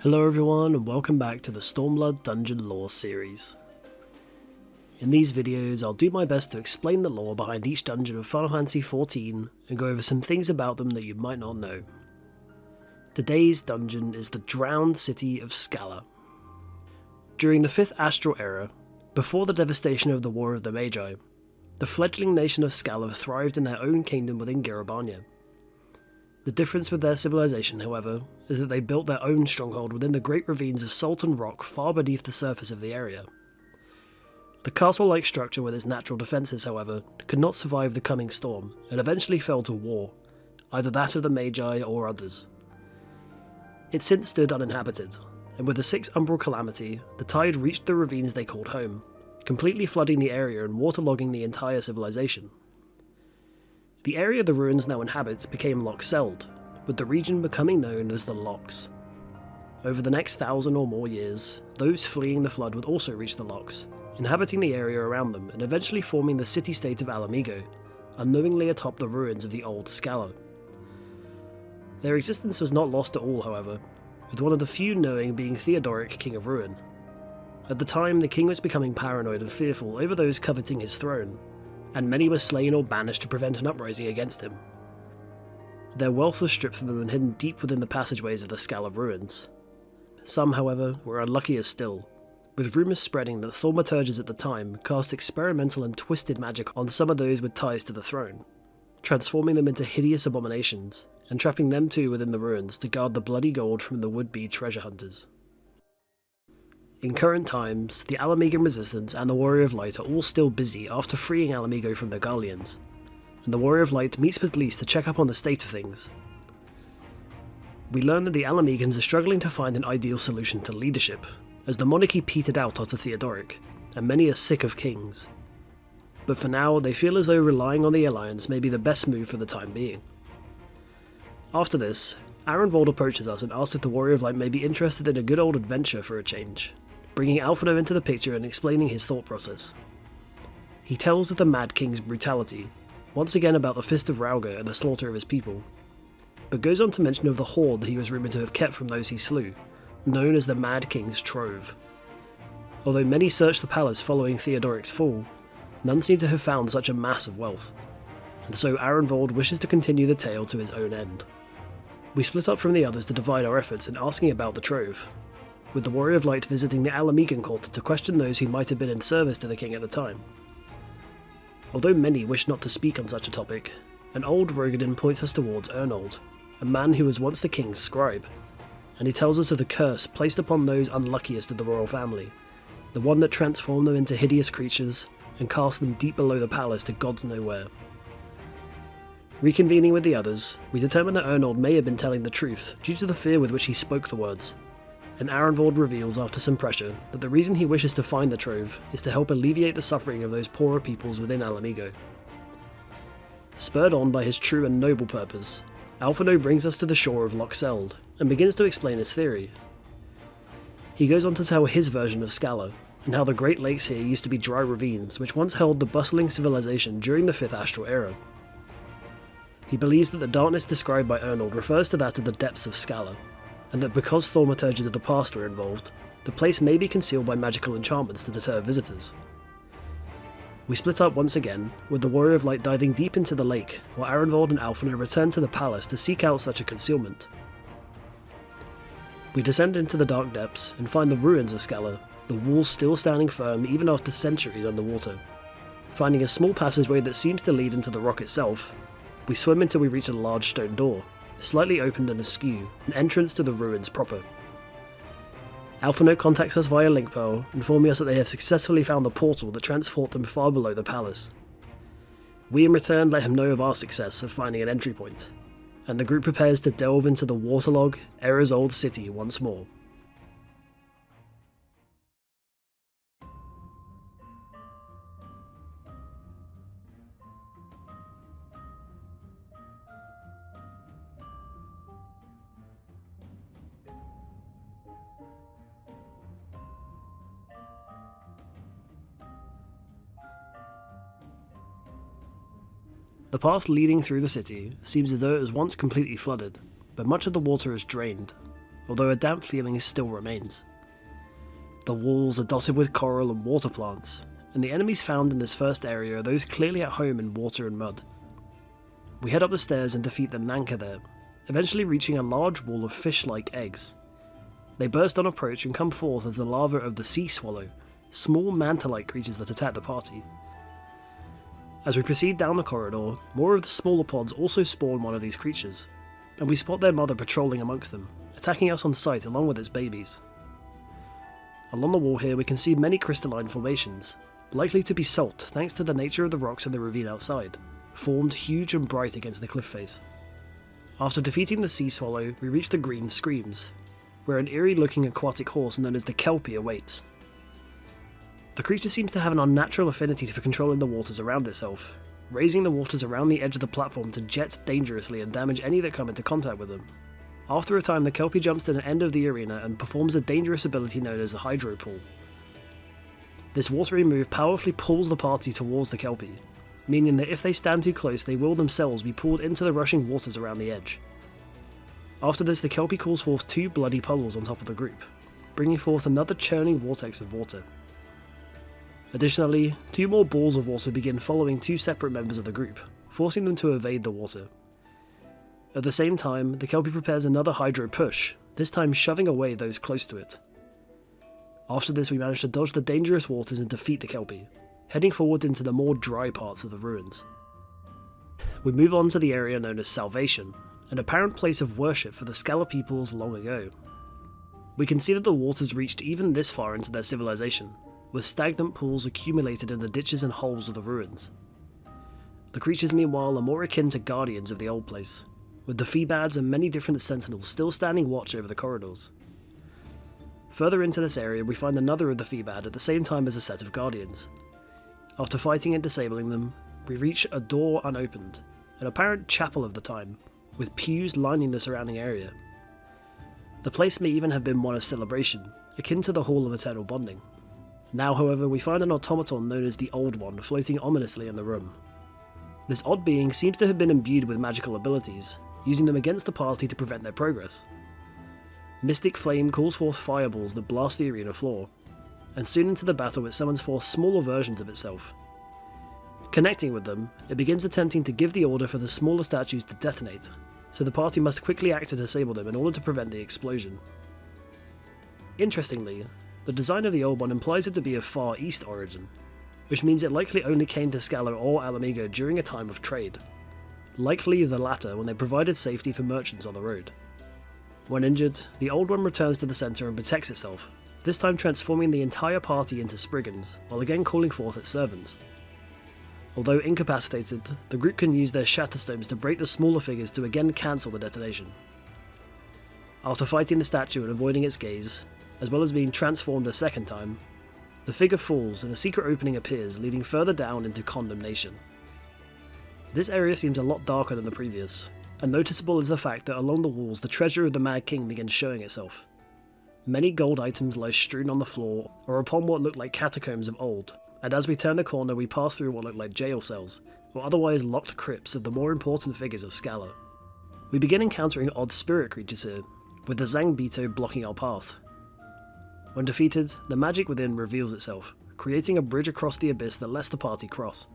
Hello everyone and welcome back to the Stormblood Dungeon Lore series. In these videos I'll do my best to explain the lore behind each dungeon of Final Fantasy XIV and go over some things about them that you might not know. Today's dungeon is the drowned city of Skalla. During the 5th Astral Era, before the devastation of the War of the Magi, the fledgling nation of Skalla thrived in their own kingdom within Garabania. The difference with their civilization, however, is that they built their own stronghold within the great ravines of salt and rock far beneath the surface of the area. The castle-like structure with its natural defences, however, could not survive the coming storm, and eventually fell to war, either that of the Magi or others. It since stood uninhabited, and with the 6th Umbral Calamity, the tide reached the ravines they called home, completely flooding the area and waterlogging the entire civilization. The area the ruins now inhabit became Loch-Seld, with the region becoming known as the Lochs. Over the next 1,000 or more years, those fleeing the flood would also reach the Lochs, inhabiting the area around them and eventually forming the city-state of Alamigo, unknowingly atop the ruins of the old Skalla. Their existence was not lost at all, however, with one of the few knowing being Theodoric, King of Ruin. At the time, the king was becoming paranoid and fearful over those coveting his throne, and many were slain or banished to prevent an uprising against him. Their wealth was stripped from them and hidden deep within the passageways of the Skalla ruins. Some, however, were unluckier still, with rumours spreading that thaumaturges at the time cast experimental and twisted magic on some of those with ties to the throne, transforming them into hideous abominations, and trapping them too within the ruins to guard the bloody gold from the would-be treasure hunters. In current times, the Alamigan Resistance and the Warrior of Light are all still busy after freeing Alamigo from the Garleans, and the Warrior of Light meets with Lys to check up on the state of things. We learn that the Alamegans are struggling to find an ideal solution to leadership, as the monarchy petered out after Theodoric, and many are sick of kings. But for now, they feel as though relying on the Alliance may be the best move for the time being. After this, Arenvold approaches us and asks if the Warrior of Light may be interested in a good old adventure for a change, bringing Alphinaud into the picture and explaining his thought process. He tells of the Mad King's brutality, once again about the Fist of Rauga and the slaughter of his people, but goes on to mention of the hoard that he was rumoured to have kept from those he slew, known as the Mad King's Trove. Although many searched the palace following Theodoric's fall, none seem to have found such a mass of wealth, and so Arenvold wishes to continue the tale to his own end. We split up from the others to divide our efforts in asking about the Trove, with the Warrior of Light visiting the Alamigan court to question those who might have been in service to the king at the time. Although many wish not to speak on such a topic, an old Rogadin points us towards Ernold, a man who was once the king's scribe, and he tells us of the curse placed upon those unluckiest of the royal family, the one that transformed them into hideous creatures and cast them deep below the palace to gods know where. Reconvening with the others, we determine that Ernold may have been telling the truth due to the fear with which he spoke the words, and Arenvold reveals after some pressure that the reason he wishes to find the Trove is to help alleviate the suffering of those poorer peoples within Alamigo. Spurred on by his true and noble purpose, Alphinaud brings us to the shore of Loch-Seld and begins to explain his theory. He goes on to tell his version of Skalla, and how the Great Lakes here used to be dry ravines which once held the bustling civilization during the 5th Astral Era. He believes that the darkness described by Ernold refers to that of the depths of Skalla, and that because thaumaturges of the past were involved, the place may be concealed by magical enchantments to deter visitors. We split up once again, with the Warrior of Light diving deep into the lake, while Arenvold and Alphinaud return to the palace to seek out such a concealment. We descend into the dark depths and find the ruins of Skalla, the walls still standing firm even after centuries underwater. Finding a small passageway that seems to lead into the rock itself, we swim until we reach a large stone door, slightly opened and askew, an entrance to the ruins proper. Alphinaud contacts us via link pearl, informing us that they have successfully found the portal that transports them far below the palace. We in return let him know of our success of finding an entry point, and the group prepares to delve into the waterlogged, Era's-old city once more. The path leading through the city seems as though it was once completely flooded, but much of the water is drained, although a damp feeling still remains. The walls are dotted with coral and water plants, and the enemies found in this first area are those clearly at home in water and mud. We head up the stairs and defeat the Nanka there, eventually reaching a large wall of fish-like eggs. They burst on approach and come forth as the larvae of the sea swallow, small manta-like creatures that attack the party. As we proceed down the corridor, more of the smaller pods also spawn one of these creatures, and we spot their mother patrolling amongst them, attacking us on sight along with its babies. Along the wall here we can see many crystalline formations, likely to be salt thanks to the nature of the rocks in the ravine outside, formed huge and bright against the cliff face. After defeating the sea swallow, we reach the green screams, where an eerie-looking aquatic horse known as the Kelpie awaits. The creature seems to have an unnatural affinity for controlling the waters around itself, raising the waters around the edge of the platform to jet dangerously and damage any that come into contact with them. After a time, the Kelpie jumps to the end of the arena and performs a dangerous ability known as the Hydro Pull. This watery move powerfully pulls the party towards the Kelpie, meaning that if they stand too close they will themselves be pulled into the rushing waters around the edge. After this, the Kelpie calls forth two bloody puddles on top of the group, bringing forth another churning vortex of water. Additionally, two more balls of water begin following two separate members of the group, forcing them to evade the water. At the same time, the Kelpie prepares another Hydro Push, this time shoving away those close to it. After this, we manage to dodge the dangerous waters and defeat the Kelpie, heading forward into the more dry parts of the ruins. We move on to the area known as Salvation, an apparent place of worship for the Skalla peoples long ago. We can see that the waters reached even this far into their civilization, with stagnant pools accumulated in the ditches and holes of the ruins. The creatures meanwhile are more akin to guardians of the old place, with the Feebads and many different sentinels still standing watch over the corridors. Further into this area we find another of the Feebad at the same time as a set of guardians. After fighting and disabling them, we reach a door unopened, an apparent chapel of the time, with pews lining the surrounding area. The place may even have been one of celebration, akin to the Hall of Eternal Bonding. Now, however, we find an automaton known as the Old One floating ominously in the room. This odd being seems to have been imbued with magical abilities, using them against the party to prevent their progress. Mystic Flame calls forth fireballs that blast the arena floor, and soon into the battle it summons forth smaller versions of itself. Connecting with them, it begins attempting to give the order for the smaller statues to detonate, so the party must quickly act to disable them in order to prevent the explosion. Interestingly, the design of the Old One implies it to be of Far East origin, which means it likely only came to Skalla or Alamigo during a time of trade. Likely the latter when they provided safety for merchants on the road. When injured, the Old One returns to the centre and protects itself, this time transforming the entire party into Spriggans, while again calling forth its servants. Although incapacitated, the group can use their Shatterstones to break the smaller figures to again cancel the detonation. After fighting the statue and avoiding its gaze, as well as being transformed a second time, the figure falls and a secret opening appears leading further down into Condemnation. This area seems a lot darker than the previous, and noticeable is the fact that along the walls the treasure of the Mad King begins showing itself. Many gold items lie strewn on the floor or upon what look like catacombs of old, and as we turn the corner we pass through what look like jail cells, or otherwise locked crypts of the more important figures of Skalla. We begin encountering odd spirit creatures here, with the Zangbito blocking our path. When defeated, the magic within reveals itself, creating a bridge across the abyss that lets the party cross.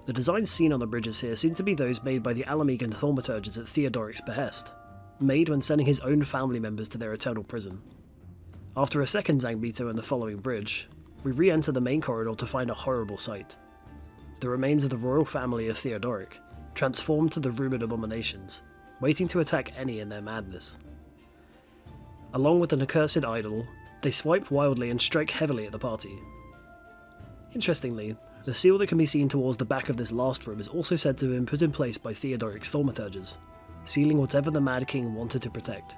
The designs seen on the bridges here seem to be those made by the Alamigan thaumaturges at Theodoric's behest, made when sending his own family members to their eternal prison. After a second Zangbito and the following bridge, we re-enter the main corridor to find a horrible sight. The remains of the royal family of Theodoric, transformed to the rumoured abominations, waiting to attack any in their madness. Along with an accursed idol, they swipe wildly and strike heavily at the party. Interestingly, the seal that can be seen towards the back of this last room is also said to have been put in place by Theodoric's thaumaturges, sealing whatever the Mad King wanted to protect.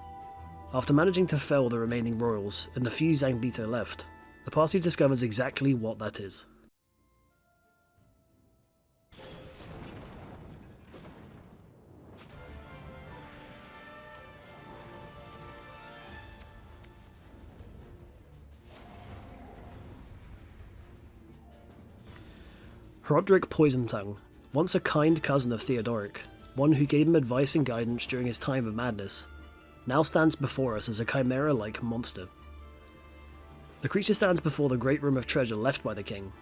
After managing to fell the remaining royals and the few Zangbito left, the party discovers exactly what that is. Roderick Poisontongue, once a kind cousin of Theodoric, one who gave him advice and guidance during his time of madness, now stands before us as a chimera-like monster. The creature stands before the great room of treasure left by the king,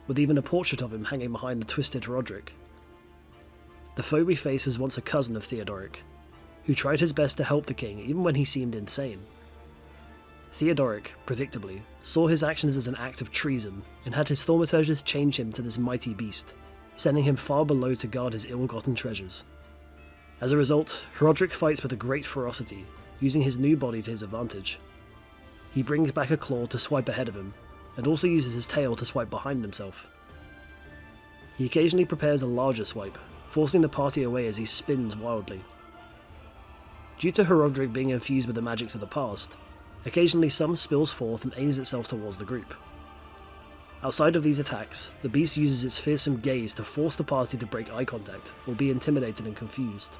with even a portrait of him hanging behind the twisted Roderick. The foe we face was once a cousin of Theodoric, who tried his best to help the king even when he seemed insane. Theodoric, predictably, saw his actions as an act of treason and had his thaumaturges change him to this mighty beast, sending him far below to guard his ill-gotten treasures. As a result, Roderick fights with a great ferocity, using his new body to his advantage. He brings back a claw to swipe ahead of him, and also uses his tail to swipe behind himself. He occasionally prepares a larger swipe, forcing the party away as he spins wildly. Due to Roderick being infused with the magics of the past, occasionally some spills forth and aims itself towards the group. Outside of these attacks, the beast uses its fearsome gaze to force the party to break eye contact or be intimidated and confused.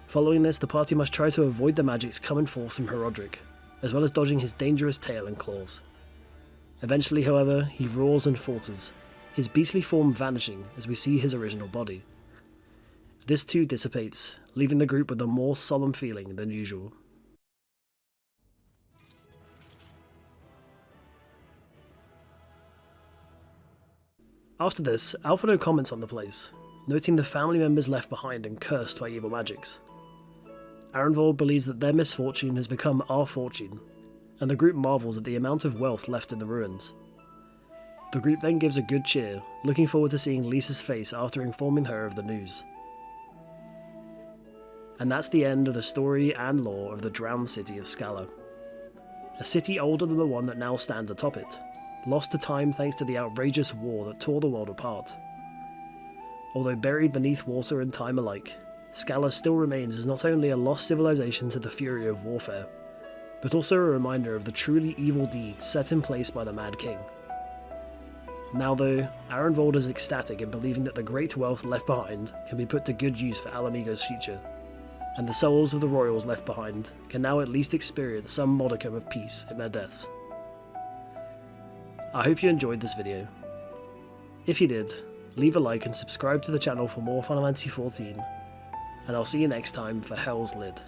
Following this, the party must try to avoid the magics coming forth from Roderick, as well as dodging his dangerous tail and claws. Eventually, however, he roars and falters, his beastly form vanishing as we see his original body. This too dissipates, leaving the group with a more solemn feeling than usual. After this, Alphinaud comments on the place, noting the family members left behind and cursed by evil magics. Arenvold believes that their misfortune has become our fortune, and the group marvels at the amount of wealth left in the ruins. The group then gives a good cheer, looking forward to seeing Lisa's face after informing her of the news. And that's the end of the story and lore of the drowned city of Skalla. A city older than the one that now stands atop it, lost to time thanks to the outrageous war that tore the world apart. Although buried beneath water and time alike, Skalla still remains as not only a lost civilization to the fury of warfare, but also a reminder of the truly evil deeds set in place by the Mad King. Now though, Arenvold is ecstatic in believing that the great wealth left behind can be put to good use for Alamigo's future, and the souls of the royals left behind can now at least experience some modicum of peace in their deaths. I hope you enjoyed this video. If you did, leave a like and subscribe to the channel for more Final Fantasy XIV, and I'll see you next time for Hell's Lid.